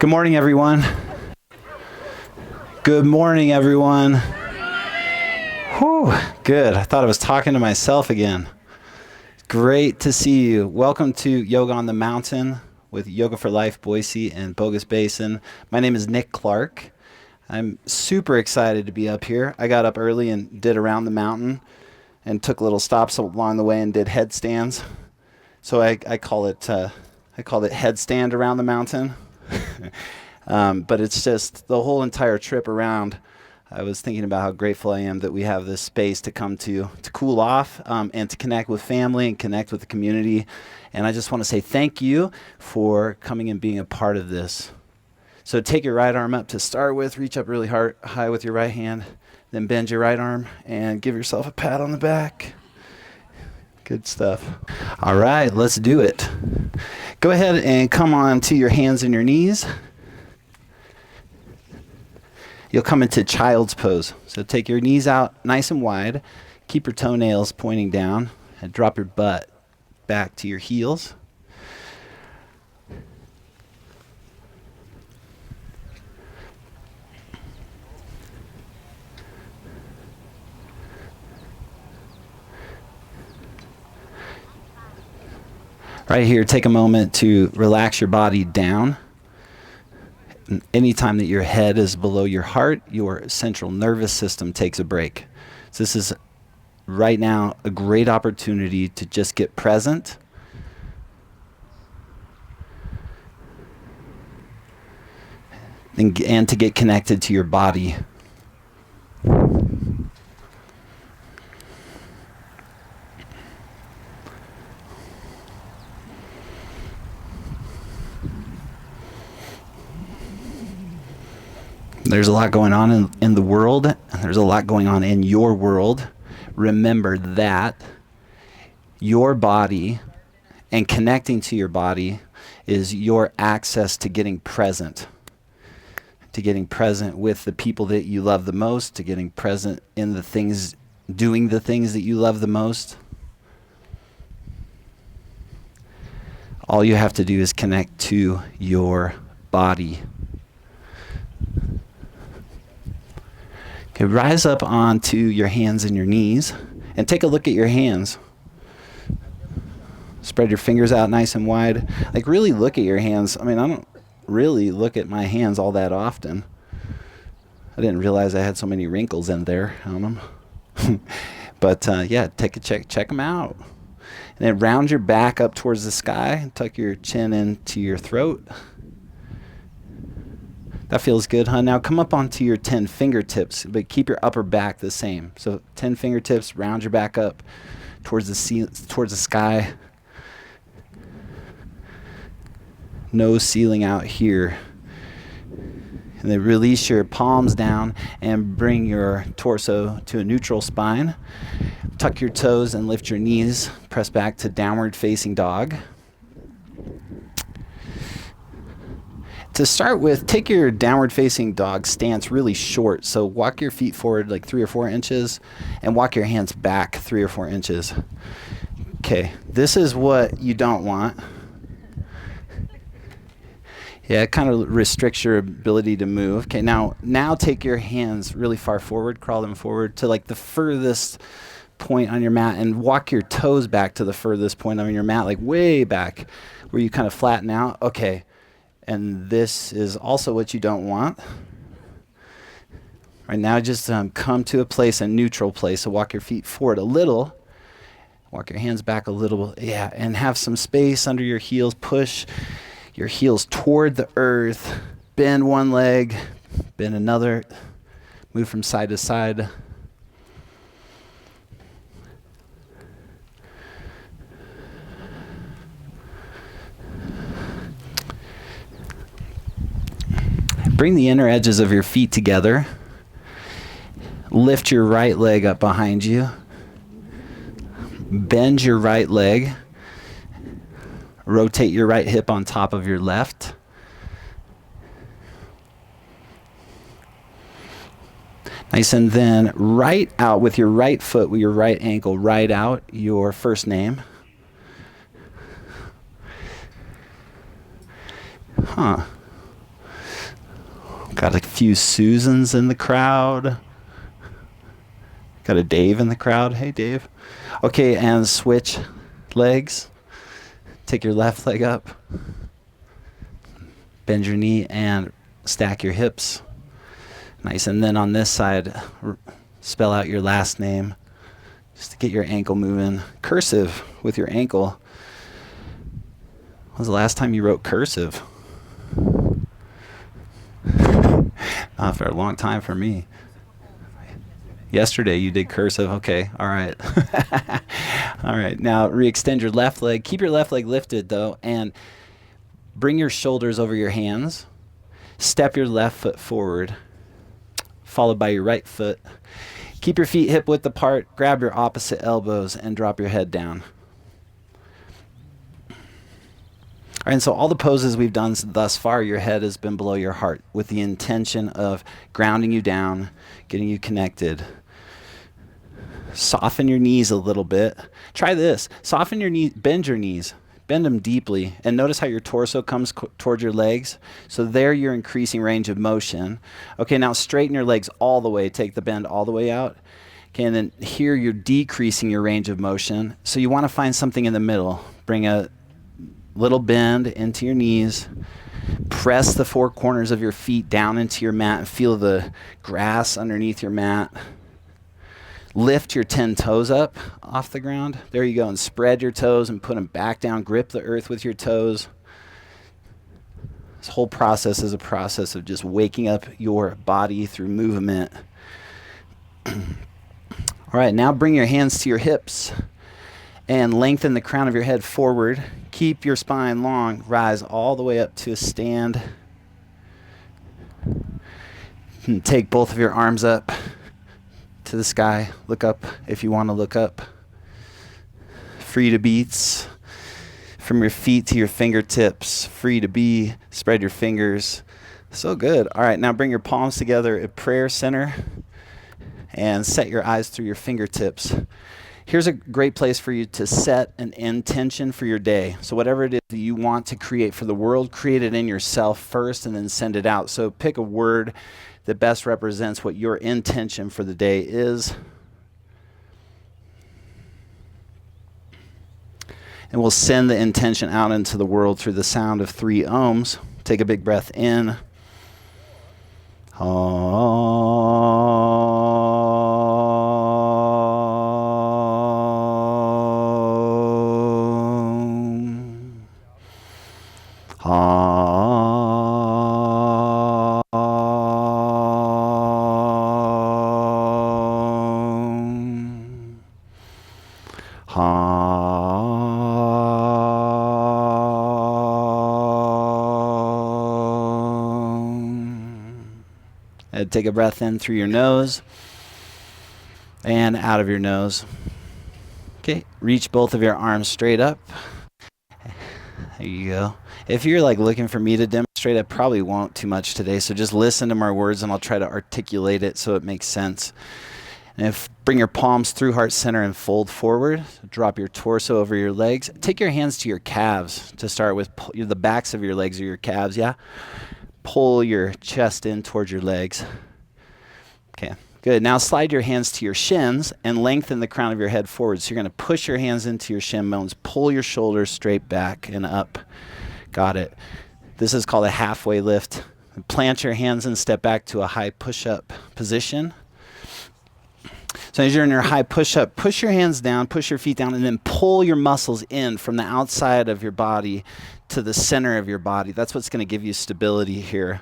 Good morning, everyone. Good morning, everyone. Whew, good. I thought I was talking to myself again. Great to see you. Welcome to Yoga on the Mountain with Yoga for Life, Boise and Bogus Basin. My name is Nick Clark. I'm super excited to be up here. I got up early and did around the mountain and took little stops along the way and did headstands. So I call it headstand around the mountain. But it's just the whole entire trip around. I was thinking about how grateful I am that we have this space to come to cool off and to connect with family and connect with the community. And I just want to say thank you for coming and being a part of this. So take your right arm up to start with, reach up really high with your right hand, then bend your right arm and give yourself a pat on the back. Good stuff. All right, let's do it. Go ahead and come on to your hands and your knees. You'll come into child's pose. So take your knees out nice and wide. Keep your toenails pointing down and drop your butt back to your heels. Right here, take a moment to relax your body down. Anytime that your head is below your heart, your central nervous system takes a break. So this is right now a great opportunity to just get present. And to get connected to your body. There's a lot going on in the world, and there's a lot going on in your world. Remember that your body and connecting to your body is your access to getting present with the people that you love the most, to getting present in the things, doing the things that you love the most. All you have to do is connect to your body. Okay, rise up onto your hands and your knees and take a look at your hands. Spread your fingers out nice and wide. Like, really look at your hands. I mean, I don't really look at my hands all that often. I didn't realize I had so many wrinkles in there on them. But yeah, take a check them out. And then round your back up towards the sky. Tuck your chin into your throat. That feels good, huh? Now come up onto your 10 fingertips, but keep your upper back the same. So 10 fingertips, round your back up towards the sky. Nose ceiling out here. And then release your palms down and bring your torso to a neutral spine. Tuck your toes and lift your knees. Press back to downward facing dog. To start with, take your downward facing dog stance really short. So walk your feet forward like 3 or 4 inches and walk your hands back 3 or 4 inches. Okay, this is what you don't want. Yeah, it kind of restricts your ability to move. Okay, now take your hands really far forward, crawl them forward to like the furthest point on your mat and walk your toes back to the furthest point on your mat, like way back where you kind of flatten out. Okay. And this is also what you don't want. Right now, just come to a neutral place. So walk your feet forward a little. Walk your hands back a little. Yeah, and have some space under your heels. Push your heels toward the earth. Bend one leg, bend another. Move from side to side. Bring the inner edges of your feet together. Lift your right leg up behind you. Bend your right leg. Rotate your right hip on top of your left. Nice, and then right out with your right foot, with your right ankle, right out your first name. Got a few Susans in the crowd. Got a Dave in the crowd. Hey, Dave. Okay, and switch legs. Take your left leg up. Bend your knee and stack your hips. Nice. And then on this side, spell out your last name just to get your ankle moving. Cursive with your ankle. When was the last time you wrote cursive? Not for a long time for me. Yesterday you did cursive. Okay. All right. All right. Now re-extend your left leg. Keep your left leg lifted though, and bring your shoulders over your hands. Step your left foot forward, followed by your right foot. Keep your feet hip width apart. Grab your opposite elbows and drop your head down. All right, and so all the poses we've done thus far, your head has been below your heart with the intention of grounding you down, getting you connected. Soften your knees a little bit. Try this. Soften your knees, bend your knees. Bend them deeply, and notice how your torso comes towards your legs. So there you're increasing range of motion. Okay, now straighten your legs all the way. Take the bend all the way out. Okay, and then here you're decreasing your range of motion. So you want to find something in the middle. Bring a little bend into your knees. Press the four corners of your feet down into your mat and feel the grass underneath your mat. Lift your 10 toes up off the ground. There you go. And spread your toes and put them back down. Grip the earth with your toes. This whole process is a process of just waking up your body through movement. All right, now bring your hands to your hips and lengthen the crown of your head forward. Keep your spine long. Rise all the way up to a stand. And take both of your arms up to the sky. Look up if you want to look up. Free to beats. From your feet to your fingertips. Free to be. Spread your fingers. So good. All right, now bring your palms together at prayer center and set your eyes through your fingertips. Here's a great place for you to set an intention for your day. So whatever it is that you want to create for the world, create it in yourself first and then send it out. So pick a word that best represents what your intention for the day is. And we'll send the intention out into the world through the sound of 3 ohms. Take a big breath in. And take a breath in through your nose and out of your nose. Okay, reach both of your arms straight up. There you go. If you're like looking for me to demonstrate, I probably won't too much today. So just listen to my words and I'll try to articulate it so it makes sense. And bring your palms through heart center and fold forward. Drop your torso over your legs. Take your hands to your calves to start with. The backs of your legs are your calves, yeah? Pull your chest in towards your legs. Okay, good. Now slide your hands to your shins and lengthen the crown of your head forward. So you're going to push your hands into your shin bones. Pull your shoulders straight back and up. Got it. This is called a halfway lift. Plant your hands and step back to a high push-up position. So as you're in your high push-up, push your hands down, push your feet down, and then pull your muscles in from the outside of your body to the center of your body. That's what's going to give you stability here.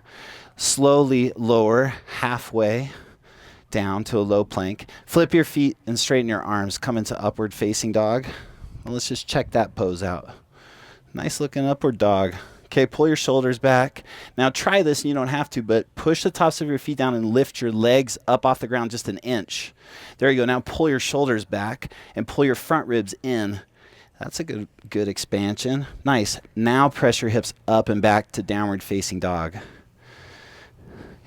Slowly lower halfway down to a low plank. Flip your feet and straighten your arms. Come into upward facing dog. Well, let's just check that pose out. Nice looking upward dog. Okay, pull your shoulders back. Now try this, and you don't have to, but push the tops of your feet down and lift your legs up off the ground just an inch. There you go. Now pull your shoulders back and pull your front ribs in. That's a good expansion. Nice. Now press your hips up and back to downward facing dog.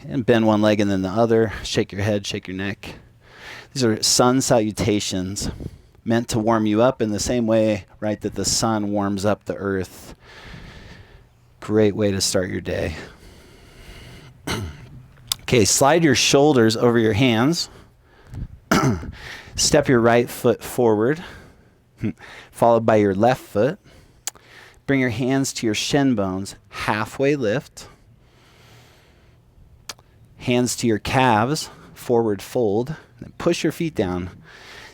And bend one leg and then the other. Shake your head, shake your neck. These are sun salutations meant to warm you up in the same way, right, that the sun warms up the earth. Great way to start your day. Okay, slide your shoulders over your hands. Step your right foot forward, followed by your left foot. Bring your hands to your shin bones, halfway lift. Hands to your calves, forward fold. Then push your feet down.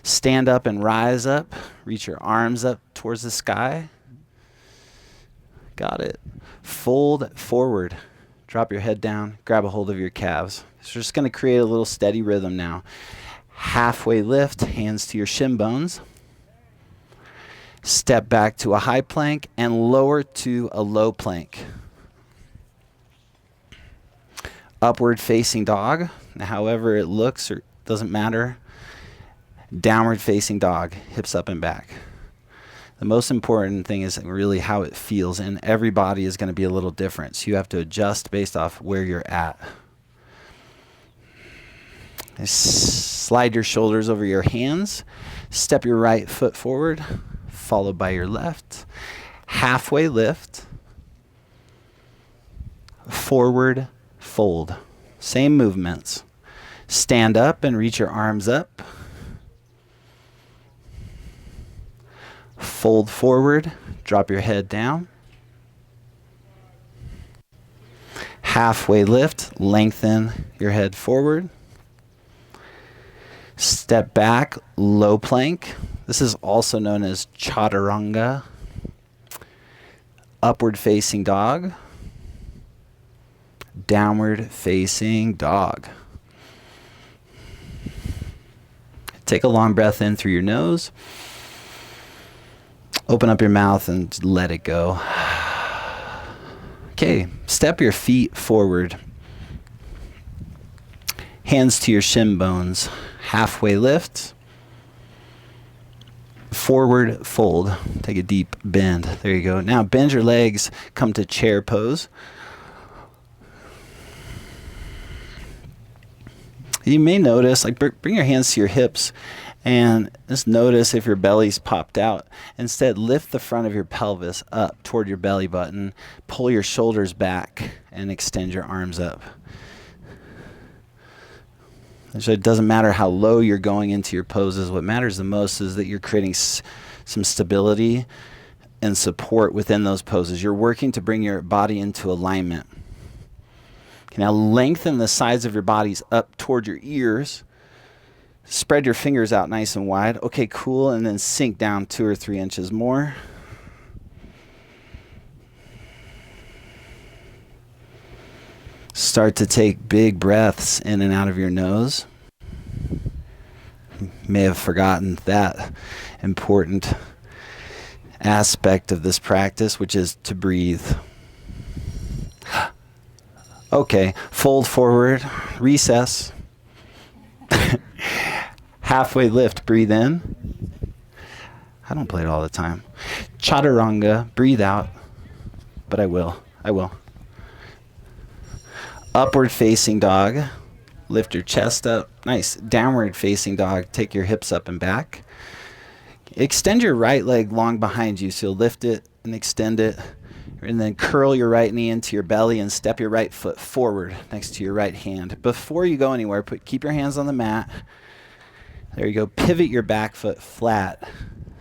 Stand up and rise up. Reach your arms up towards the sky. Got it. Fold forward. Drop your head down. Grab a hold of your calves. So we're just going to create a little steady rhythm now. Halfway lift, hands to your shin bones. Step back to a high plank and lower to a low plank. Upward facing dog. However it looks, or doesn't matter. Downward facing dog, hips up and back. The most important thing is really how it feels, and every body is going to be a little different, so you have to adjust based off where you're at. Slide your shoulders over your hands. Step your right foot forward, followed by your left. Halfway lift. Forward fold. Same movements. Stand up and reach your arms up. Fold forward, drop your head down. Halfway lift, lengthen your head forward. Step back, low plank. This is also known as chaturanga. Upward facing dog. Downward facing dog. Take a long breath in through your nose. Open up your mouth and let it go. Okay, step your feet forward. Hands to your shin bones. Halfway lift. Forward fold. Take a deep bend. There you go. Now bend your legs. Come to chair pose. You may notice, like, bring your hands to your hips and just notice if your belly's popped out. Instead, lift the front of your pelvis up toward your belly button. Pull your shoulders back and extend your arms up. And so it doesn't matter how low you're going into your poses. What matters the most is that you're creating some stability and support within those poses. You're working to bring your body into alignment. Okay, now lengthen the sides of your bodies up toward your ears. Spread your fingers out nice and wide. Okay, cool. And then sink down 2 or 3 inches more. Start to take big breaths in and out of your nose. You may have forgotten that important aspect of this practice, which is to breathe. Okay, fold forward, recess. Halfway lift, breathe in. I don't play it all the time. Chaturanga, breathe out. But I will. Upward facing dog. Lift your chest up. Nice. Downward facing dog. Take your hips up and back. Extend your right leg long behind you. So you'll lift it and extend it. And then curl your right knee into your belly and step your right foot forward next to your right hand. Before you go anywhere, keep your hands on the mat. There you go. Pivot your back foot flat.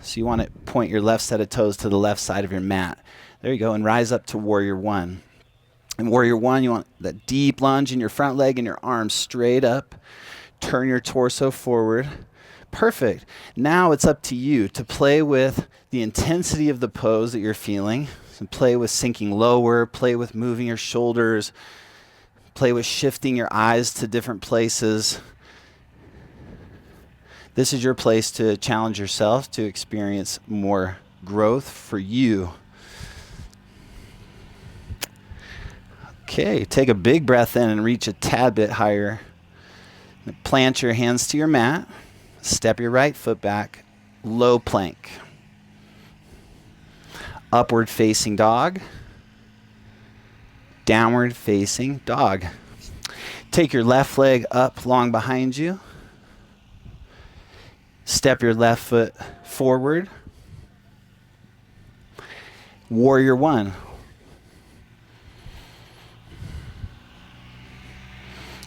So you want to point your left set of toes to the left side of your mat. There you go. And rise up to Warrior One. In Warrior One, you want that deep lunge in your front leg and your arms straight up. Turn your torso forward. Perfect. Now it's up to you to play with the intensity of the pose that you're feeling. So play with sinking lower. Play with moving your shoulders. Play with shifting your eyes to different places. This is your place to challenge yourself to experience more growth for you. Okay, take a big breath in and reach a tad bit higher. Plant your hands to your mat. Step your right foot back. Low plank. Upward facing dog. Downward facing dog. Take your left leg up long behind you. Step your left foot forward. Warrior One.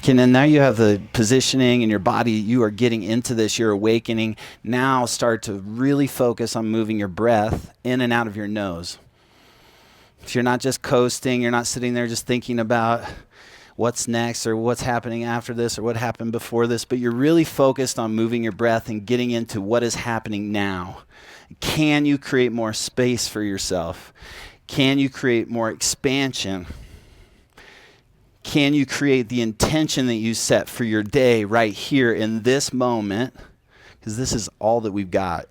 Okay, Okay, and then now you have the positioning in your body. You are getting into this. You're awakening. Now start to really focus on moving your breath in and out of your nose. So you're not just coasting. You're not sitting there just thinking about what's next or what's happening after this or what happened before this, but you're really focused on moving your breath and getting into what is happening now. Can you create more space for yourself? Can you create more expansion? Can you create the intention that you set for your day right here in this moment? Because this is all that we've got.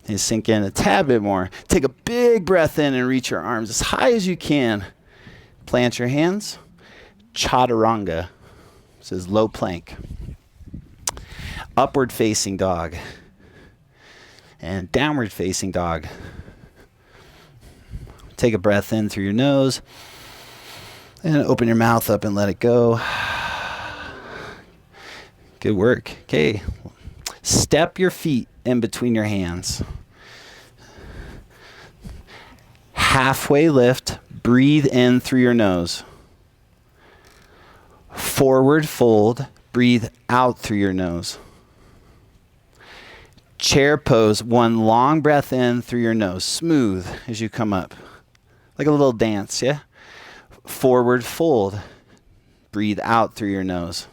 And sink in a tad bit more. Take a big breath in and reach your arms as high as you can. Plant your hands. Chaturanga. This is low plank. Upward facing dog. And downward facing dog. Take a breath in through your nose. And open your mouth up and let it go. Good work. Okay. Step your feet in between your hands. Halfway lift. Breathe in through your nose. Forward fold. Breathe out through your nose. Chair pose. One long breath in through your nose. Smooth as you come up. Like a little dance, yeah? Forward fold. Breathe out through your nose.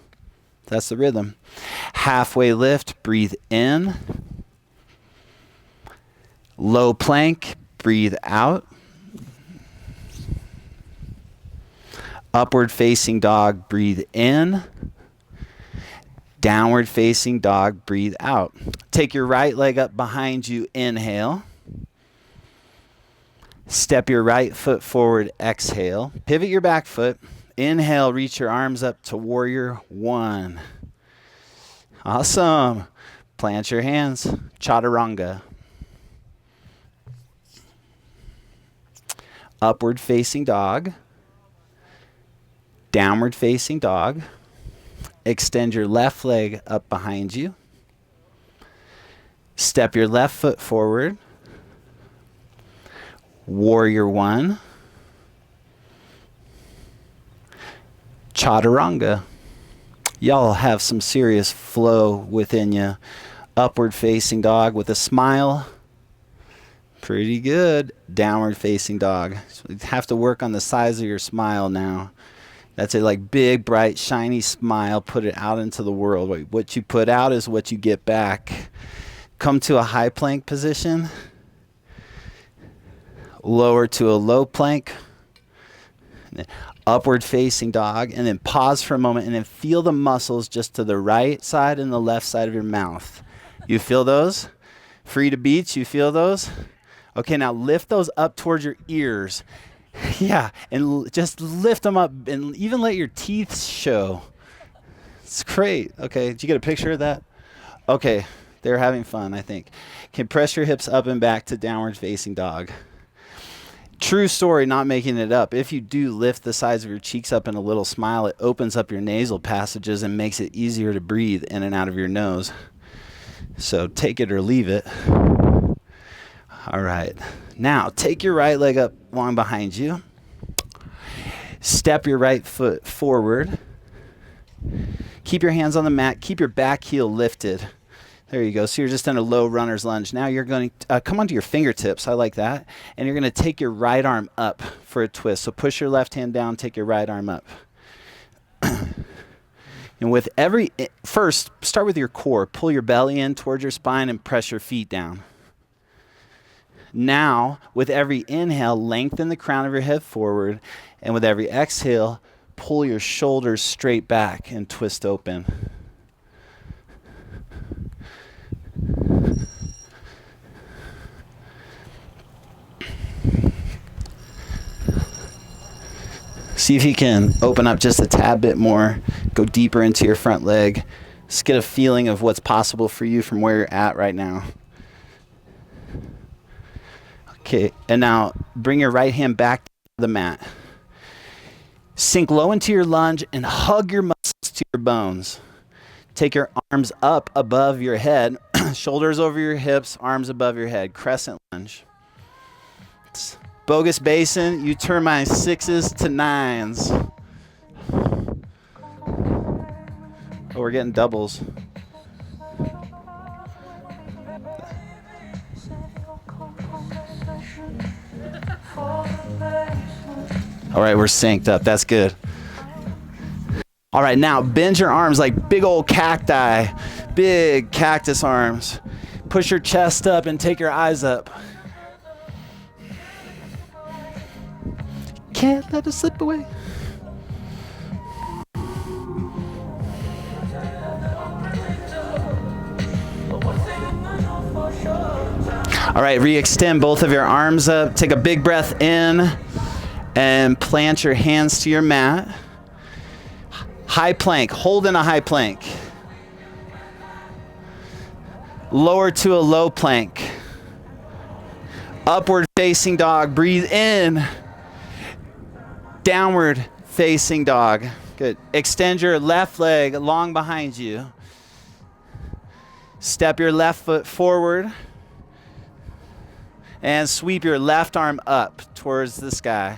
That's the rhythm. Halfway lift. Breathe in. Low plank. Breathe out. Upward facing dog. Breathe in. Downward facing dog. Breathe out. Take your right leg up behind you. Inhale. Step your right foot forward, exhale. Pivot your back foot. Inhale, reach your arms up to warrior one. Awesome. Plant your hands, chaturanga. Upward facing dog. Downward facing dog. Extend your left leg up behind you. Step your left foot forward. Warrior one. Chaturanga. Y'all have some serious flow within you. Upward facing dog with a smile. Pretty good. Downward facing dog. So you have to work on the size of your smile now. That's a like big, bright, shiny smile. Put it out into the world. What you put out is what you get back. Come to a high plank position. Lower to a low plank, upward facing dog, and then pause for a moment and then feel the muscles just to the right side and the left side of your mouth. You feel those? Free to beach, you feel those? Okay, now lift those up towards your ears. Yeah, and just lift them up and even let your teeth show. It's great. Okay, did you get a picture of that? Okay, they're having fun, I think. Okay, press your hips up and back to downward facing dog. True story, not making it up. If you do lift the sides of your cheeks up in a little smile, it opens up your nasal passages and makes it easier to breathe in and out of your nose. So take it or leave it. All right. Now, take your right leg up long behind you. Step your right foot forward. Keep your hands on the mat. Keep your back heel lifted. There you go. So you're just in a low runner's lunge. Now you're going to come onto your fingertips. I like that. And you're going to take your right arm up for a twist. So push your left hand down, take your right arm up. And with first, start with your core. Pull your belly in towards your spine and press your feet down. Now, with every inhale, lengthen the crown of your head forward. And with every exhale, pull your shoulders straight back and twist open. See if you can open up just a tad bit more, go deeper into your front leg. Just get a feeling of what's possible for you from where you're at right now. Okay, and now bring your right hand back to the mat. Sink low into your lunge and hug your muscles to your bones. Take your arms up above your head, shoulders over your hips, arms above your head, crescent lunge. Bogus Basin, you turn my 6s to 9s. Oh, we're getting doubles. All right, we're synced up. That's good. All right, now bend your arms like big old cacti, big cactus arms. Push your chest up and take your eyes up. Can't let it slip away. All right, re-extend both of your arms up. Take a big breath in and plant your hands to your mat. High plank, hold in a high plank. Lower to a low plank. Upward facing dog, breathe in. Downward facing dog. Good. Extend your left leg long behind you. Step your left foot forward. And sweep your left arm up towards the sky.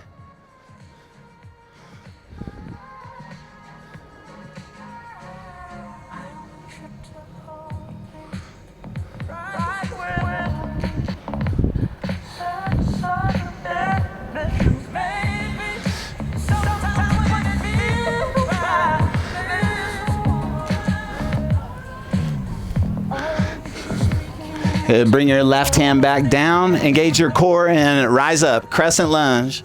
Good. Bring your left hand back down, engage your core, and rise up. Crescent lunge.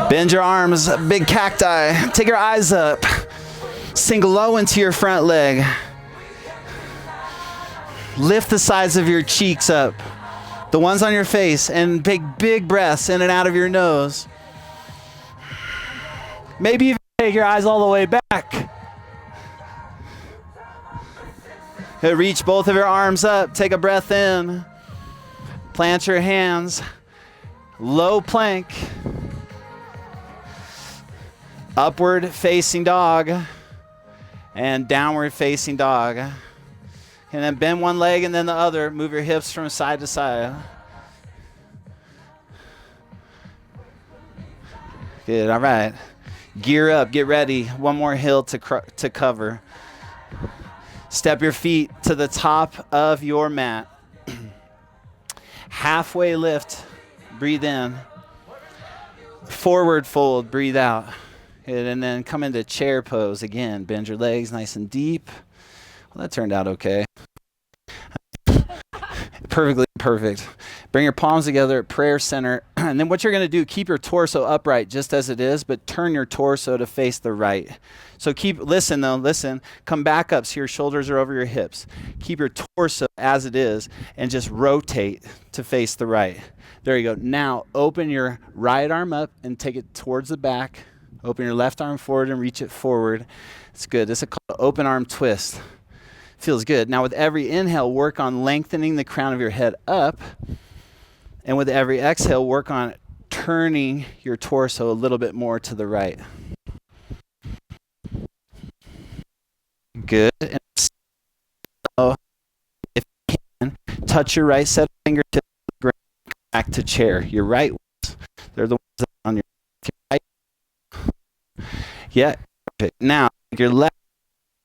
Bend your arms, big cacti. Take your eyes up. Sink low into your front leg. Lift the sides of your cheeks up, the ones on your face, and take big breaths in and out of your nose. Maybe even take your eyes all the way back. Reach both of your arms up. Take a breath in. Plant your hands. Low plank. Upward facing dog. And downward facing dog. And then bend one leg and then the other. Move your hips from side to side. Good, all right. Gear up, get ready. One more hill to cover. Step your feet to the top of your mat. Halfway lift, breathe in. Forward fold, breathe out. Good, and then come into chair pose again. Bend your legs nice and deep. Well, that turned out okay. Perfectly perfect. Bring your palms together at prayer center. And then what you're going to do, keep your torso upright just as it is, but turn your torso to face the right. So listen. Come back up so your shoulders are over your hips. Keep your torso as it is and just rotate to face the right. There you go. Now open your right arm up and take it towards the back. Open your left arm forward and reach it forward. It's good. This is called open arm twist. Feels good. Now with every inhale, work on lengthening the crown of your head up. And with every exhale, work on turning your torso a little bit more to the right. Good. And so if you can, touch your right set of fingertips back to chair. Your right ones, they're the ones that are on your right. Yeah, perfect. Now, your left,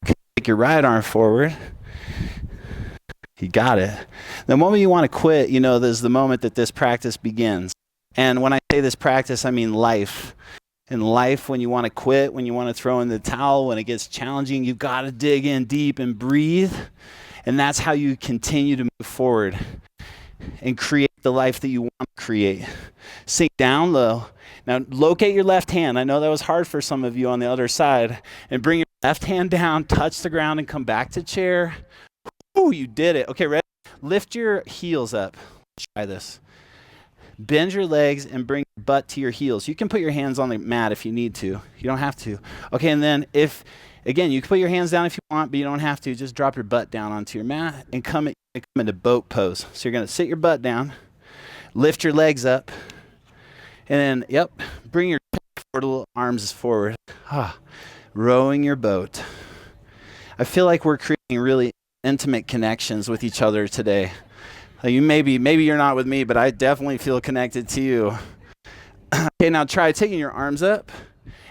take your right arm forward. You got it. The moment you want to quit, there's the moment that this practice begins. And when I say this practice, I mean life. In life, when you want to quit, when you want to throw in the towel, when it gets challenging, you've got to dig in deep and breathe. And that's how you continue to move forward and create the life that you want to create. Sink down low. Now, locate your left hand. I know that was hard for some of you on the other side. And bring your left hand down, touch the ground, and come back to chair. Ooh, you did it. Okay, ready? Lift your heels up. Let's try this. Bend your legs and bring your butt to your heels. You can put your hands on the mat if you need to. You don't have to. Okay, and then again, you can put your hands down if you want, but you don't have to. Just drop your butt down onto your mat and come into boat pose. So you're going to sit your butt down, lift your legs up, And then, yep, bring your forward, little arms forward. Rowing your boat. I feel like we're creating really intimate connections with each other today. You maybe you're not with me, but I definitely feel connected to you. Okay, now try taking your arms up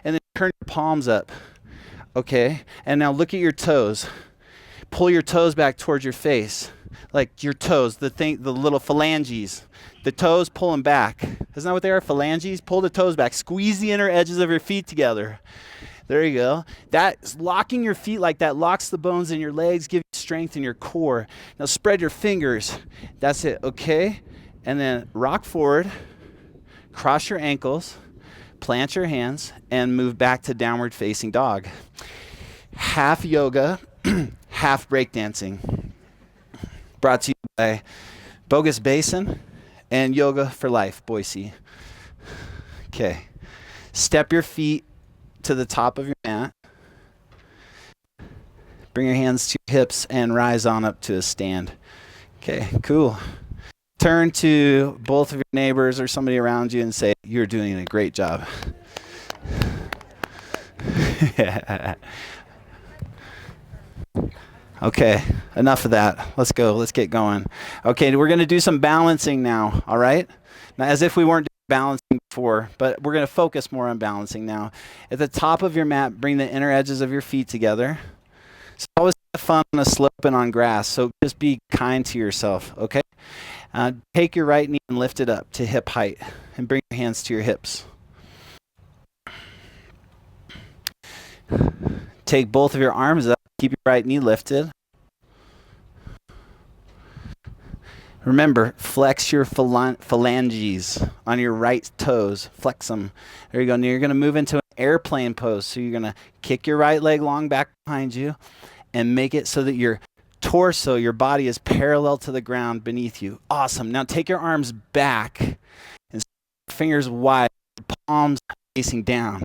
and then turn your palms up. Okay, and now look at your toes. Pull your toes back towards your face. Like your toes, the little phalanges. The toes, pull them back. Isn't that what they are? Phalanges? Pull the toes back. Squeeze the inner edges of your feet together. There you go. That's locking your feet like that locks the bones in your legs, gives you strength in your core. Now spread your fingers. That's it, okay? And then rock forward, cross your ankles, plant your hands, and move back to downward facing dog. Half yoga, half breakdancing. Brought to you by Bogus Basin and Yoga for Life, Boise. Okay. Step your feet to the top of your mat. Bring your hands to your hips and rise on up to a stand. Okay, cool. Turn to both of your neighbors or somebody around you and say, "You're doing a great job." Okay, enough of that. Let's go. Let's get going. Okay, we're going to do some balancing now, all right? Now, as if we weren't doing balancing before, but we're going to focus more on balancing now. At the top of your mat, bring the inner edges of your feet together. It's always fun on a slope and on grass, so just be kind to yourself, okay? Take your right knee and lift it up to hip height, and bring your hands to your hips. Take both of your arms up. Keep your right knee lifted. Remember, flex your phalanges on your right toes. Flex them. There you go. Now you're going to move into an airplane pose. So you're going to kick your right leg long back behind you and make it so that your torso, your body is parallel to the ground beneath you. Awesome. Now take your arms back and fingers wide, palms facing down.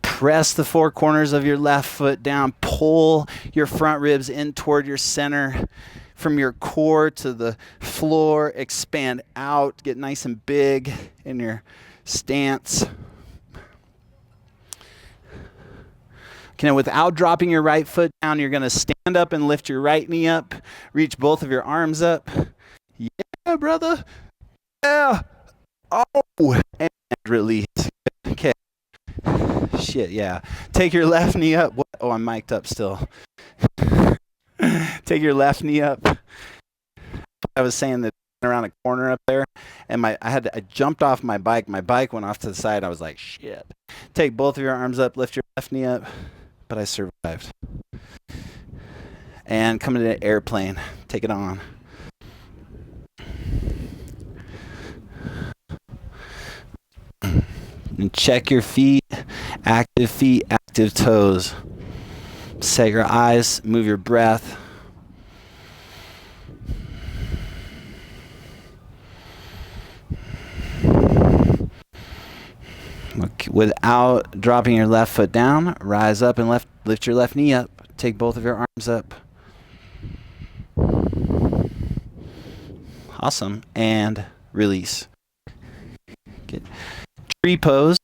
Press the four corners of your left foot down. Pull your front ribs in toward your center. From your core to the floor, expand out. Get nice and big in your stance. Okay, now without dropping your right foot down, you're going to stand up and lift your right knee up. Reach both of your arms up. Yeah, brother. Yeah. Oh, and release. Okay. Shit, yeah. Take your left knee up. What? Oh, I'm mic'd up still. Take your left knee up. I was saying that around a corner up there, and I jumped off my bike. My bike went off to the side. I was like, shit. Take both of your arms up. Lift your left knee up. But I survived. And come into the airplane. Take it on. And check your feet, active toes. Set your eyes, move your breath. Without dropping your left foot down, rise up and lift your left knee up. Take both of your arms up. Awesome. And release. Good. Tree pose.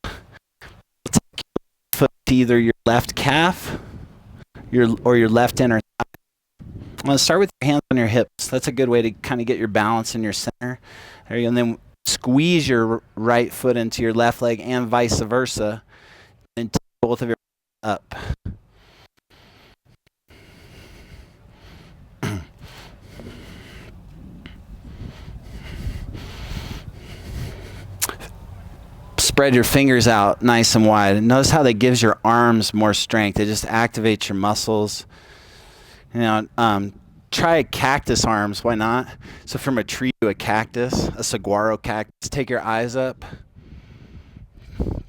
Take your foot to either your left calf or your left inner thigh. I'm going to start with your hands on your hips. That's a good way to kind of get your balance in your center. There you go. And then squeeze your right foot into your left leg and vice versa. And take both of your up. Spread your fingers out nice and wide. Notice how that gives your arms more strength. It just activates your muscles. You know, try cactus arms. Why not? So from a tree to a cactus, a saguaro cactus. Take your eyes up.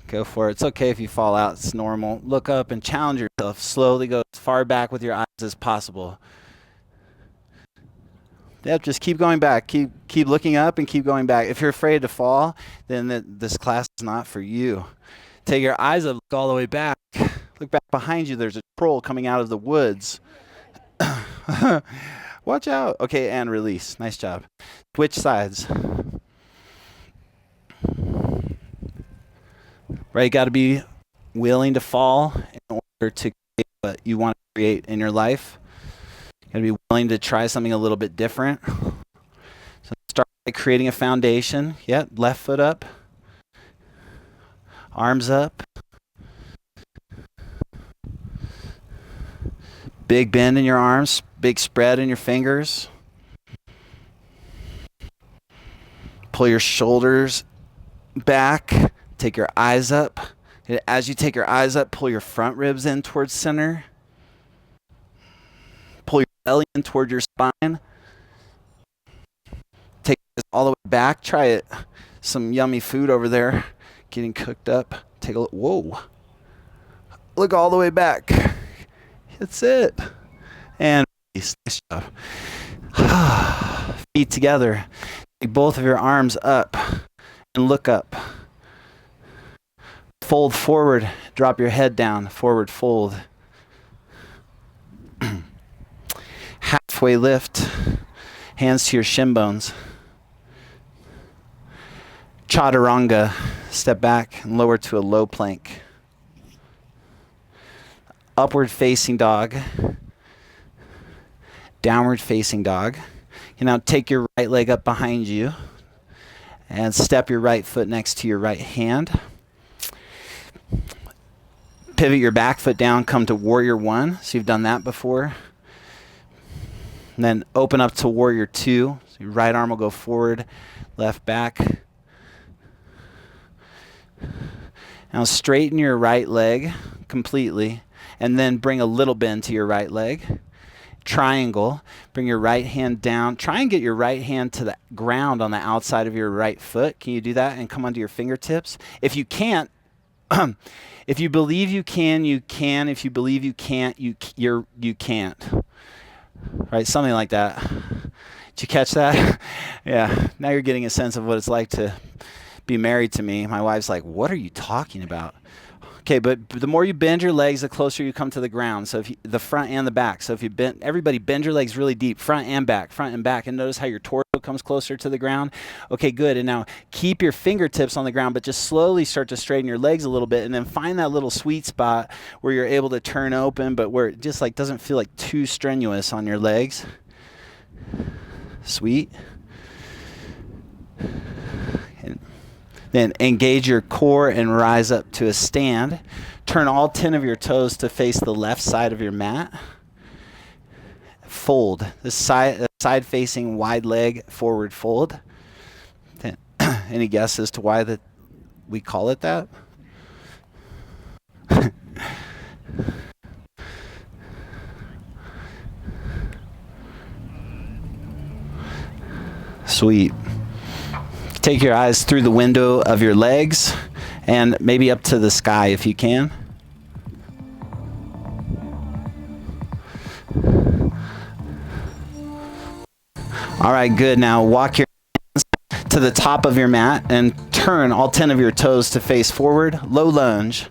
Go for it. It's okay if you fall out. It's normal. Look up and challenge yourself. Slowly go as far back with your eyes as possible. Yep, just keep going back. Keep looking up and keep going back. If you're afraid to fall, then this class is not for you. Take your eyes up, look all the way back. Look back behind you. There's a troll coming out of the woods. Watch out. Okay, and release. Nice job. Switch sides. right? You got to be willing to fall in order to create what you want to create in your life. You got to be willing to try something a little bit different. So start by creating a foundation. Yep, left foot up, arms up. Big bend in your arms, big spread in your fingers. Pull your shoulders back, take your eyes up. As you take your eyes up, pull your front ribs in towards center. Pull your belly in toward your spine. Take it all the way back. Try it. Some yummy food over there getting cooked up. Take a look. Whoa. Look all the way back. That's it. And nice job. Feet together. Take both of your arms up and look up. Fold forward. Drop your head down. Forward fold. Halfway lift. Hands to your shin bones. Chaturanga. Step back and lower to a low plank. Upward facing dog, downward facing dog. You now take your right leg up behind you and step your right foot next to your right hand. Pivot your back foot down, come to warrior one. So you've done that before. And then open up to warrior two. So your right arm will go forward, left back. Now straighten your right leg completely. And then bring a little bend to your right leg. Triangle. Bring your right hand down. Try and get your right hand to the ground on the outside of your right foot. Can you do that? And come onto your fingertips. If you can't, if you believe you can, you can. If you believe you can't, you can't. Right? Something like that. Did you catch that? Yeah. Now you're getting a sense of what it's like to be married to me. My wife's like, what are you talking about? Okay, but the more you bend your legs, the closer you come to the ground. So if you, the front and the back. So if you bend, everybody bend your legs really deep, front and back, and notice how your torso comes closer to the ground. Okay, good. And now keep your fingertips on the ground, but just slowly start to straighten your legs a little bit, and then find that little sweet spot where you're able to turn open, but where it just like doesn't feel like too strenuous on your legs. Sweet. Then engage your core and rise up to a stand. Turn all 10 of your toes to face the left side of your mat. Fold. The side facing wide leg forward fold. Then, any guess as to why that we call it that? Sweet. Take your eyes through the window of your legs and maybe up to the sky if you can. All right, good. Now walk your hands to the top of your mat and turn all 10 of your toes to face forward. Low lunge.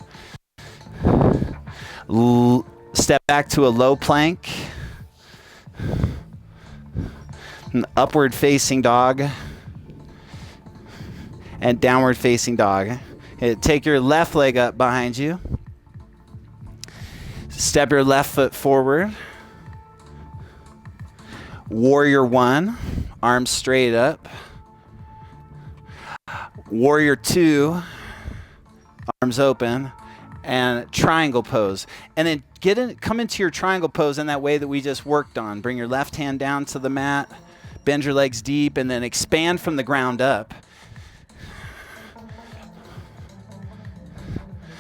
Step back to a low plank. An upward facing dog. And downward facing dog. Take your left leg up behind you. Step your left foot forward. Warrior one, arms straight up. Warrior two, arms open. And triangle pose. And then come into your triangle pose in that way that we just worked on. Bring your left hand down to the mat. Bend your legs deep and then expand from the ground up.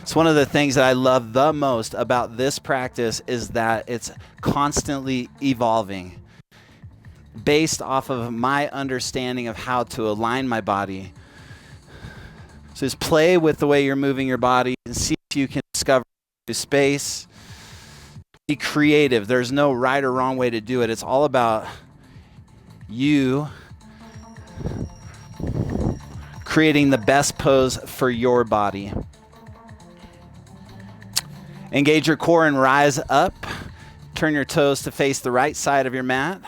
It's one of the things that I love the most about this practice is that it's constantly evolving based off of my understanding of how to align my body. So just play with the way you're moving your body and see if you can discover space. Be creative. There's no right or wrong way to do it. It's all about you creating the best pose for your body. Engage your core and rise up. Turn your toes to face the right side of your mat.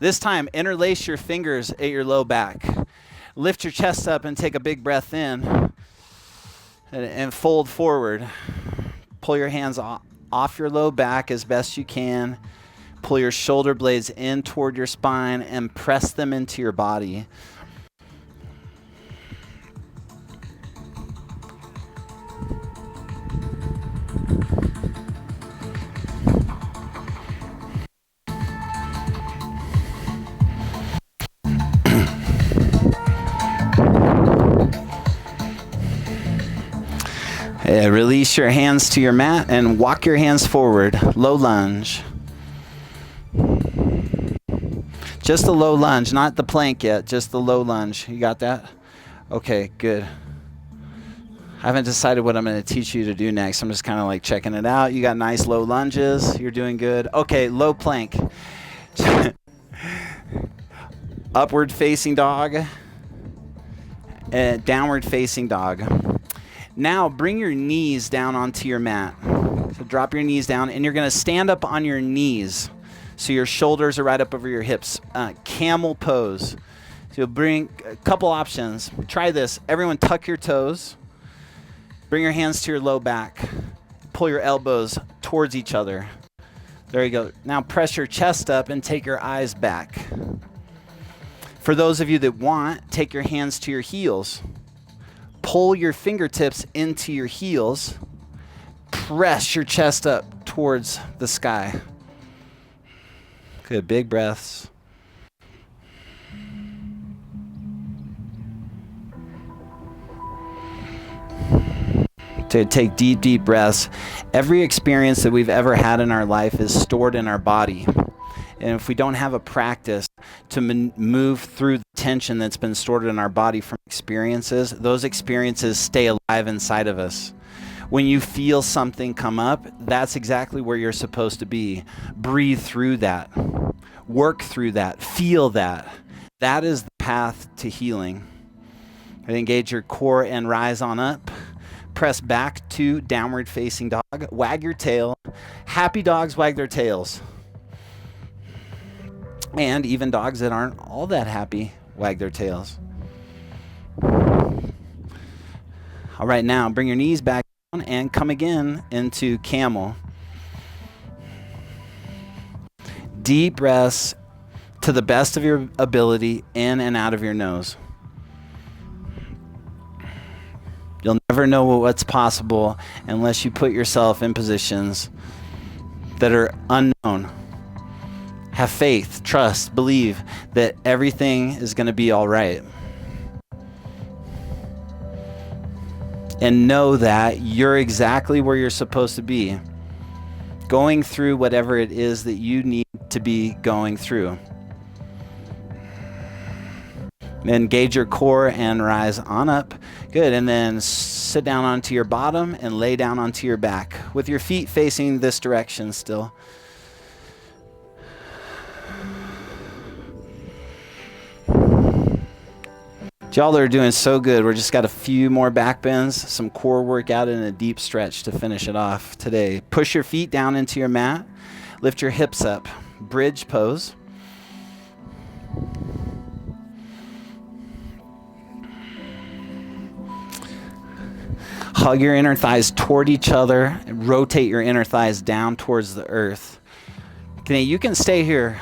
This time, interlace your fingers at your low back. Lift your chest up and take a big breath in. and fold forward. Pull your hands off your low back as best you can. Pull your shoulder blades in toward your spine and press them into your body. Release your hands to your mat and walk your hands forward. Low lunge. Just the low lunge, not the plank yet, just the low lunge. You got that? Okay, good. I haven't decided what I'm going to teach you to do next. I'm just kind of like checking it out. You got nice low lunges. You're doing good. Okay, low plank. Upward facing dog. And downward facing dog. Now bring your knees down onto your mat. So drop your knees down and you're going to stand up on your knees. So your shoulders are right up over your hips. Camel pose. So you'll bring a couple options. Try this. Everyone tuck your toes. Bring your hands to your low back. Pull your elbows towards each other. There you go. Now press your chest up and take your eyes back. For those of you that want, take your hands to your heels. Pull your fingertips into your heels. Press your chest up towards the sky. Good, big breaths. To take deep, deep breaths. Every experience that we've ever had in our life is stored in our body. And if we don't have a practice to move through the tension that's been stored in our body from experiences, those experiences stay alive inside of us. When you feel something come up, that's exactly where you're supposed to be. Breathe through that. Work through that. Feel that. That is the path to healing. Engage your core and rise on up. Press back to downward facing dog. Wag your tail. Happy dogs wag their tails. And even dogs that aren't all that happy wag their tails. All right, now bring your knees back down and come again into camel. Deep breaths to the best of your ability, in and out of your nose. You'll never know what's possible unless you put yourself in positions that are unknown. Have faith, trust, believe that everything is going to be all right. And know that you're exactly where you're supposed to be, going through whatever it is that you need to be going through. Engage your core and rise on up. Good. And then sit down onto your bottom and lay down onto your back with your feet facing this direction still. Y'all are doing so good. We're just got a few more back bends, some core workout, and a deep stretch to finish it off today. Push your feet down into your mat. Lift your hips up. Bridge pose. Hug your inner thighs toward each other. And rotate your inner thighs down towards the earth. Okay, you can stay here.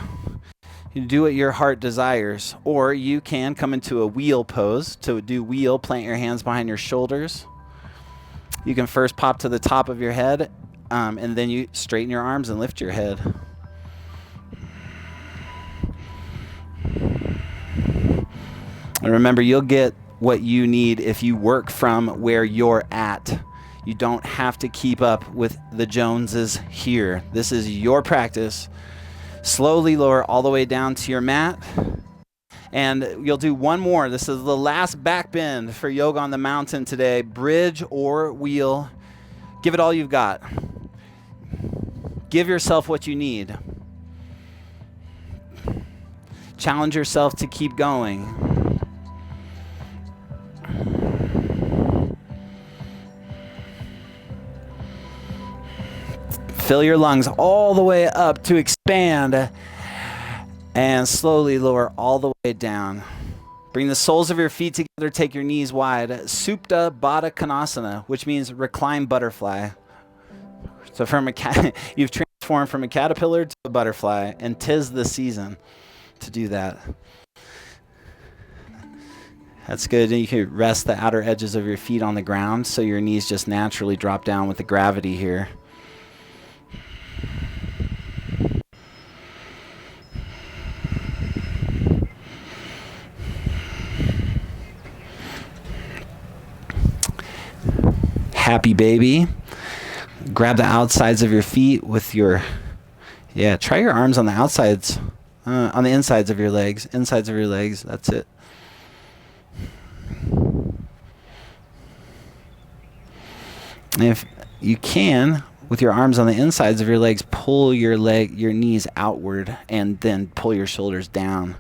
You do what your heart desires, or you can come into a wheel pose. To do wheel, plant your hands behind your shoulders. You can first pop to the top of your head, and then you straighten your arms and lift your head. And remember, you'll get what you need if you work from where you're at. You don't have to keep up with the Joneses here. This is your practice. Slowly lower all the way down to your mat. And you'll do one more. This is the last back bend for Yoga on the Mountain today. Bridge or wheel. Give it all you've got. Give yourself what you need. Challenge yourself to keep going. Fill your lungs all the way up to expand and slowly lower all the way down. Bring the soles of your feet together, take your knees wide. Supta Baddha Konasana, which means recline butterfly. So from you've transformed from a caterpillar to a butterfly, and 'tis the season to do that. That's good. And you can rest the outer edges of your feet on the ground so your knees just naturally drop down with the gravity here. Happy baby. Grab the outsides of your feet with your, try your arms on the outsides, on the insides of your legs, that's it. And if you can, with your arms on the insides of your legs, pull your knees outward and then pull your shoulders down.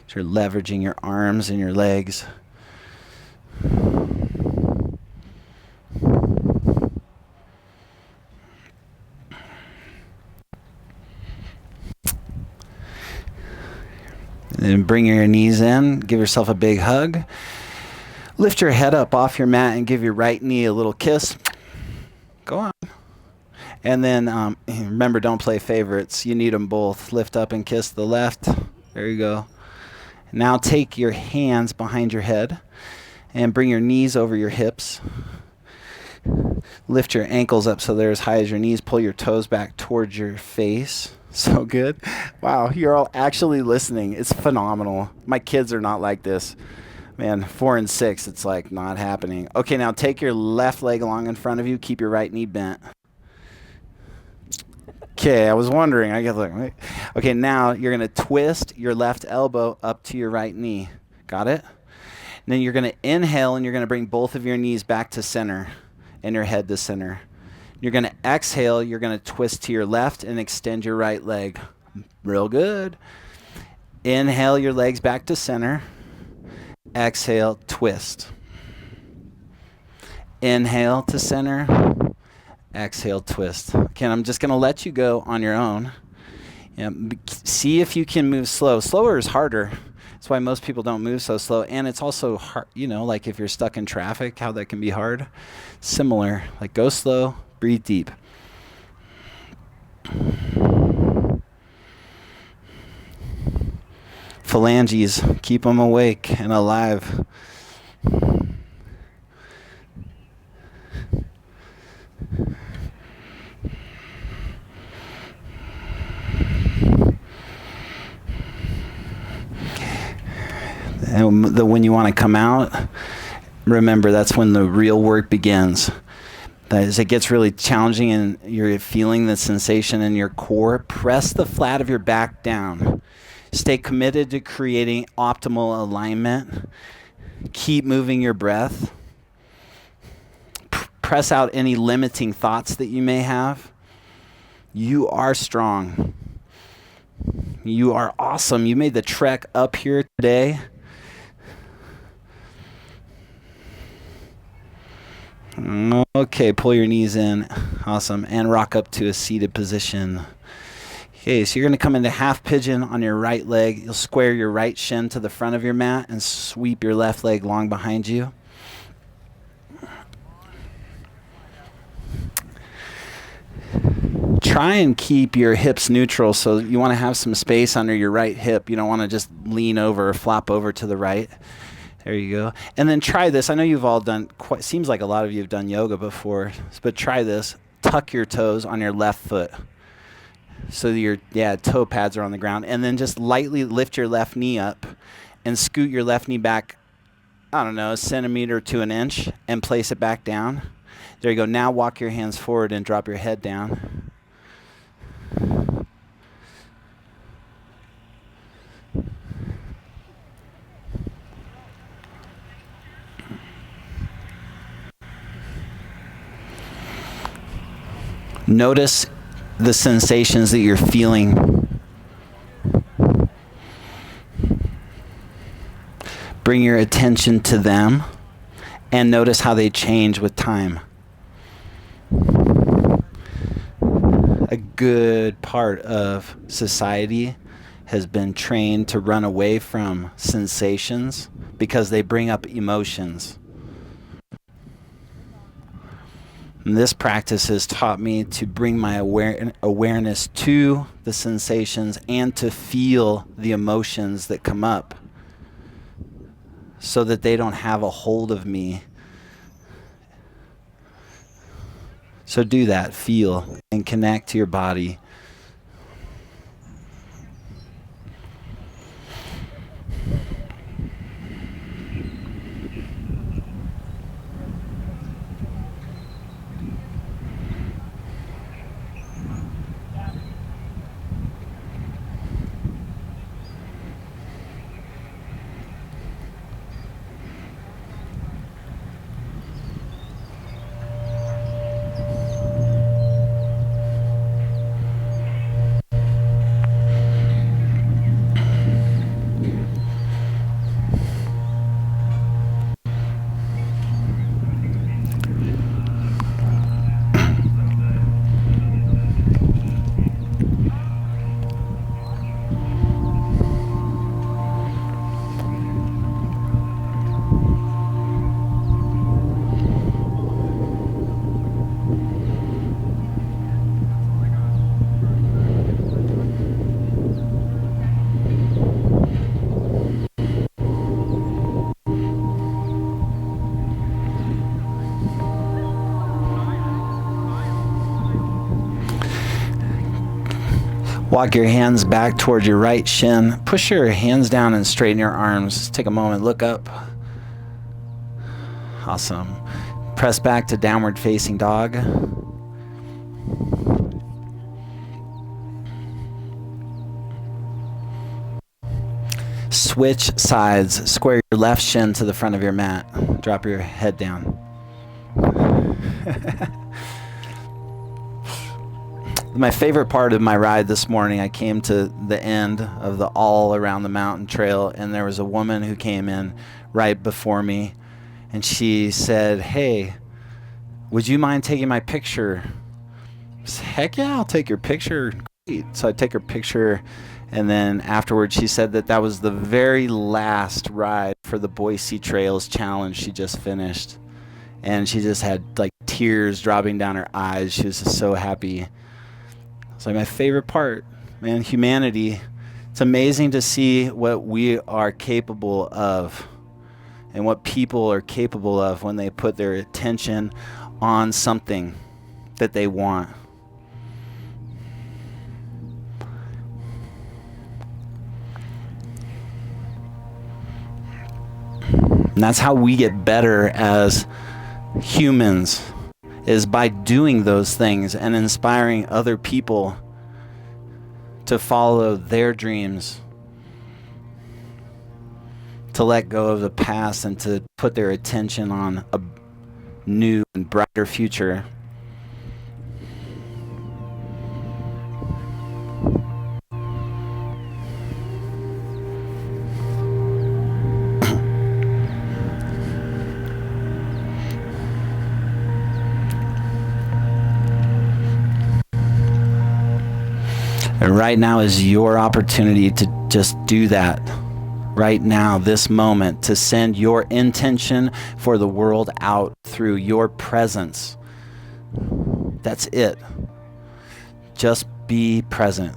So you're leveraging your arms and your legs. Then bring your knees in, give yourself a big hug. Lift your head up off your mat and give your right knee a little kiss. Go on. And then remember, don't play favorites. You need them both. Lift up and kiss the left. There you go. Now take your hands behind your head and bring your knees over your hips. Lift your ankles up so they're as high as your knees. Pull your toes back towards your face. So good. Wow, you're all actually listening. It's phenomenal. My kids are not like this. Man, 4 and 6, it's like not happening. Okay, now take your left leg along in front of you. Keep your right knee bent. Okay, I was wondering. I get like, wait. Okay, now you're going to twist your left elbow up to your right knee. Got it? And then you're going to inhale and you're going to bring both of your knees back to center and your head to center. You're going to exhale. You're going to twist to your left and extend your right leg. Real good. Inhale your legs back to center. Exhale, twist. Inhale to center. Exhale, twist. Okay, I'm just going to let you go on your own. See if you can move slow. Slower is harder. That's why most people don't move so slow. And it's also hard, like if you're stuck in traffic, how that can be hard. Similar, like go slow, breathe deep. Phalanges, keep them awake and alive. And when you want to come out, remember that's when the real work begins. As it gets really challenging and you're feeling the sensation in your core, press the flat of your back down. Stay committed to creating optimal alignment. Keep moving your breath. Press out any limiting thoughts that you may have. You are strong. You are awesome. You made the trek up here today. Okay, pull your knees in. Awesome. And rock up to a seated position. Okay, so you're going to come into half pigeon on your right leg. You'll square your right shin to the front of your mat and sweep your left leg long behind you. Try and keep your hips neutral, so you want to have some space under your right hip. You don't want to just lean over or flop over to the right. There you go. And then try this. I know you've all done, seems like a lot of you have done yoga before, but try this. Tuck your toes on your left foot so your toe pads are on the ground. And then just lightly lift your left knee up and scoot your left knee back, I don't know, a centimeter to an inch and place it back down. There you go. Now walk your hands forward and drop your head down. Notice the sensations that you're feeling. Bring your attention to them and notice how they change with time. A good part of society has been trained to run away from sensations because they bring up emotions. And this practice has taught me to bring my awareness to the sensations and to feel the emotions that come up so that they don't have a hold of me. So do that, feel and connect to your body. Walk your hands back toward your right shin. Push your hands down and straighten your arms. Take a moment, look up. Awesome. Press back to downward facing dog. Switch sides. Square your left shin to the front of your mat. Drop your head down. My favorite part of my ride this morning, I came to the end of the all around the mountain trail, and there was a woman who came in right before me, and she said, "Hey, would you mind taking my picture?" I said, "Heck yeah, I'll take your picture." Great. So I take her picture, and then afterwards she said that was the very last ride for the Boise Trails Challenge she just finished, and she just had like tears dropping down her eyes. She was just so happy. It's like my favorite part, man, humanity. It's amazing to see what we are capable of and what people are capable of when they put their attention on something that they want. And that's how we get better as humans, is by doing those things and inspiring other people to follow their dreams, to let go of the past and to put their attention on a new and brighter future. And right now is your opportunity to just do that. Right now, this moment, to send your intention for the world out through your presence. That's it. Just be present.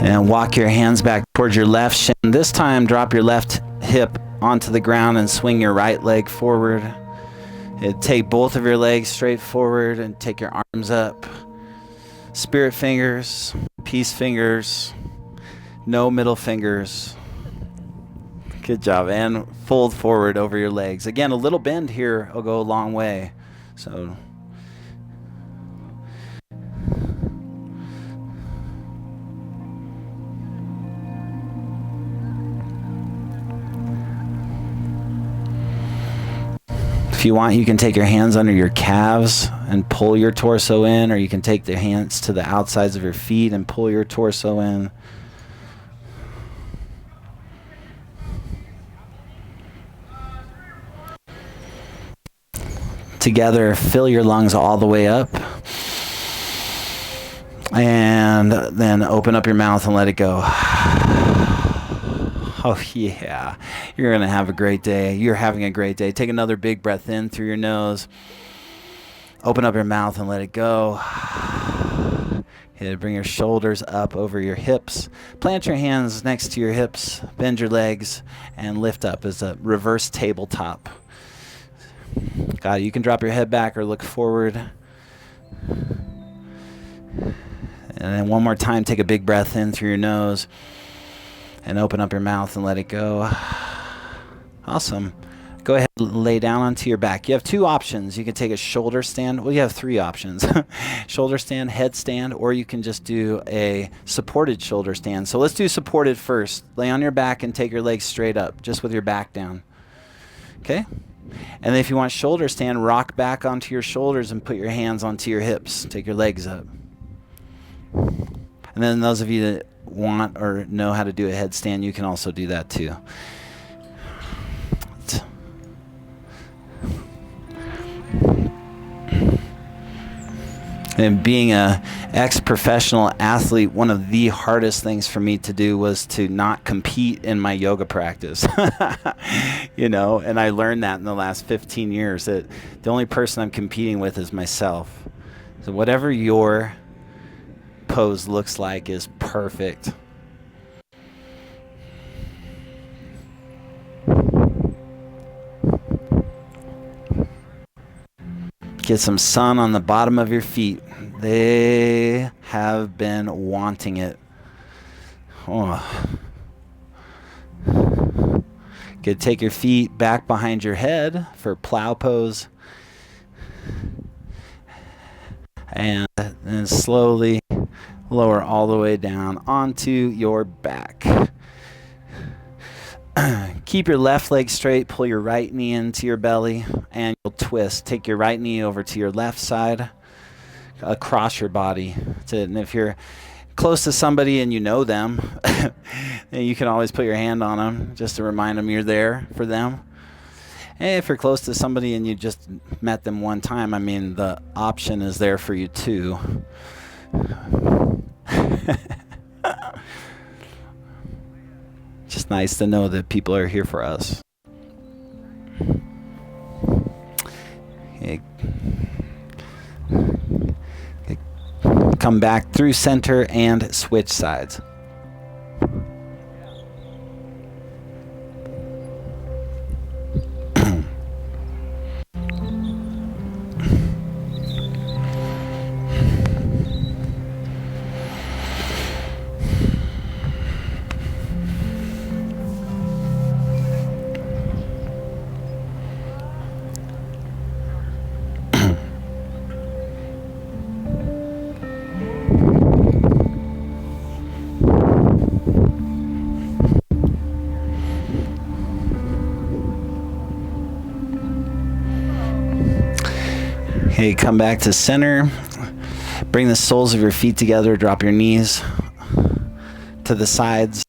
And walk your hands back towards your left shin. This time, drop your left hip onto the ground and swing your right leg forward. Take both of your legs straight forward and take your arms up. Spirit fingers, peace fingers, no middle fingers. Good job. And fold forward over your legs. Again, a little bend here will go a long way. So if you want, you can take your hands under your calves and pull your torso in, or you can take the hands to the outsides of your feet and pull your torso in. Together, fill your lungs all the way up. And then open up your mouth and let it go. Oh, yeah. You're going to have a great day. You're having a great day. Take another big breath in through your nose. Open up your mouth and let it go. Bring your shoulders up over your hips. Plant your hands next to your hips. Bend your legs and lift up as a reverse tabletop. Got it. You can drop your head back or look forward. And then one more time, take a big breath in through your nose and open up your mouth and let it go. Awesome. Go ahead and lay down onto your back. You have two options. You can take a shoulder stand. Well, you have three options. Shoulder stand, headstand, or you can just do a supported shoulder stand. So let's do supported first. Lay on your back and take your legs straight up, just with your back down. Okay? And then if you want shoulder stand, rock back onto your shoulders and put your hands onto your hips. Take your legs up. And then those of you that want or know how to do a headstand, you can also do that too. And being a ex-professional athlete, one of the hardest things for me to do was to not compete in my yoga practice. And I learned that in the last 15 years, that the only person I'm competing with is myself. So whatever your pose looks like is perfect. Get some sun on the bottom of your feet. They have been wanting it. Oh. Good. Take your feet back behind your head for plow pose. And then slowly lower all the way down onto your back. Keep your left leg straight. Pull your right knee into your belly and you'll twist. Take your right knee over to your left side across your body. That's it. And if you're close to somebody and you know them, then you can always put your hand on them just to remind them you're there for them. And if you're close to somebody and you just met them one time, I mean, the option is there for you too. Just nice to know that people are here for us. Come back through center and switch sides. Okay, come back to center. Bring the soles of your feet together. Drop your knees to the sides.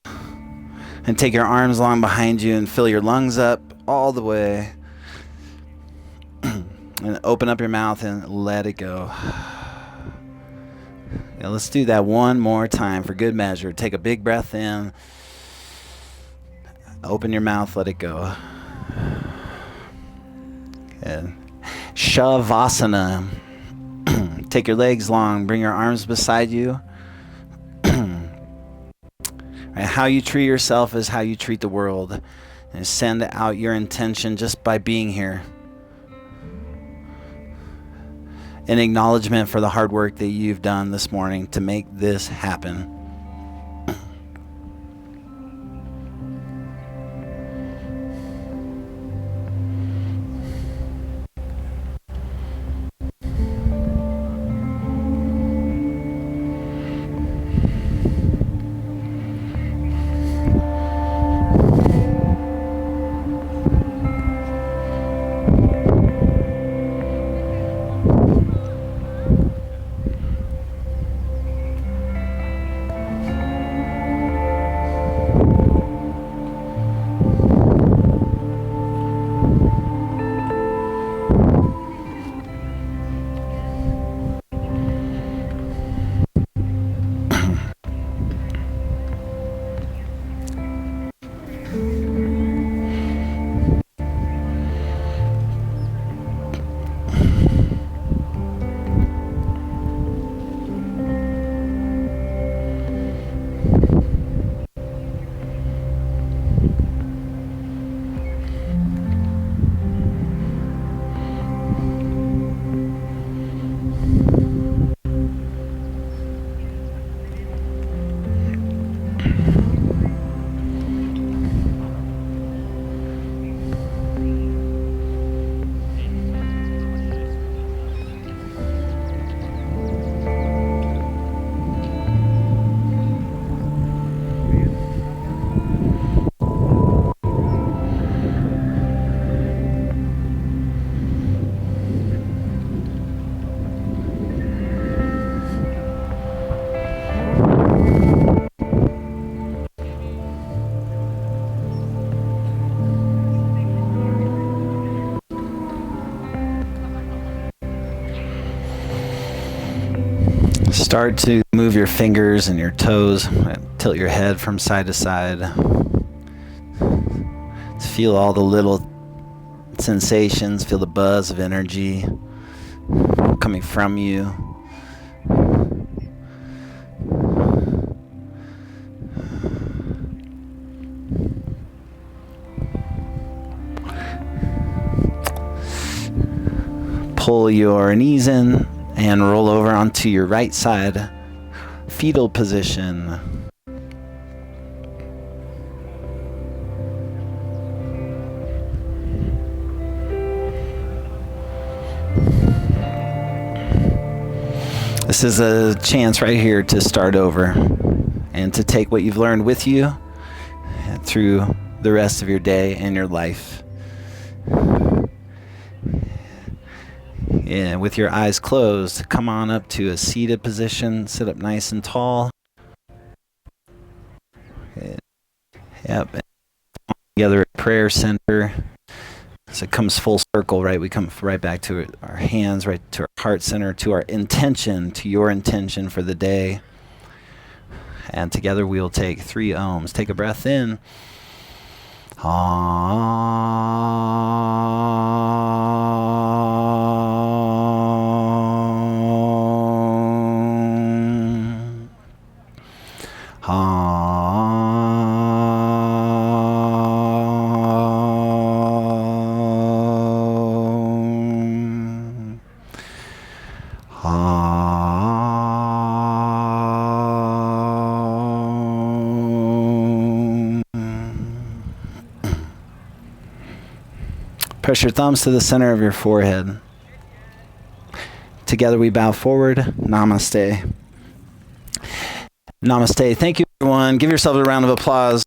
And take your arms long behind you and fill your lungs up all the way. And open up your mouth and let it go. Yeah, let's do that one more time for good measure. Take a big breath in. Open your mouth, let it go. Good. Shavasana. Take your legs long. Bring your arms beside you. How you treat yourself is how you treat the world. And send out your intention just by being here. An acknowledgement for the hard work that you've done this morning to make this happen. Start to move your fingers and your toes. Tilt your head from side to side. Feel all the little sensations. Feel the buzz of energy coming from you. Pull your knees in and roll over onto your right side, fetal position. This is a chance right here to start over and to take what you've learned with you through the rest of your day and your life. Yeah, with your eyes closed, come on up to a seated position. Sit up nice and tall. Yep. Together at prayer center. So it comes full circle, right? We come right back to our hands, right to our heart center, to our intention, to your intention for the day. And together we will take 3 ohms. Take a breath in. Press your thumbs to the center of your forehead. Together we bow forward. Namaste. Namaste. Thank you, everyone. Give yourself a round of applause.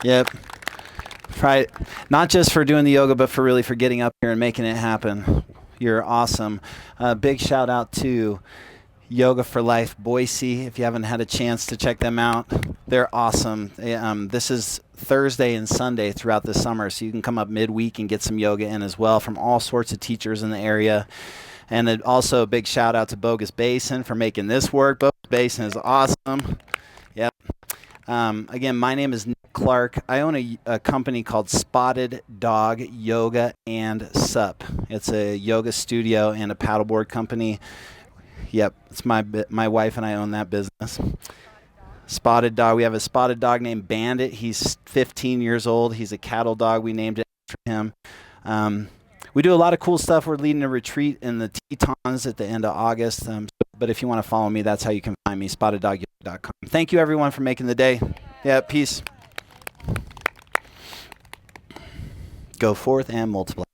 Yep. Right. Not just for doing the yoga, but for really for getting up here and making it happen. You're awesome. Big shout out to Yoga for Life Boise. If you haven't had a chance to check them out, they're awesome. This is Thursday and Sunday throughout the summer, so you can come up midweek and get some yoga in as well from all sorts of teachers in the area. And also a big shout out to Bogus Basin for making this work. Bogus Basin is awesome. Yep. Again, my name is Nick Clark. I own a company called Spotted Dog Yoga SUP. It's a yoga studio and a paddleboard company. Yep, it's my wife and I own that business. Spotted Dog. We have a spotted dog named Bandit. He's 15 years old. He's a cattle dog. We named it after him. We do a lot of cool stuff. We're leading a retreat in the Tetons at the end of August. But if you want to follow me, that's how you can find me, SpottedDogYoga.com. Thank you, everyone, for making the day. Yeah, peace. Go forth and multiply.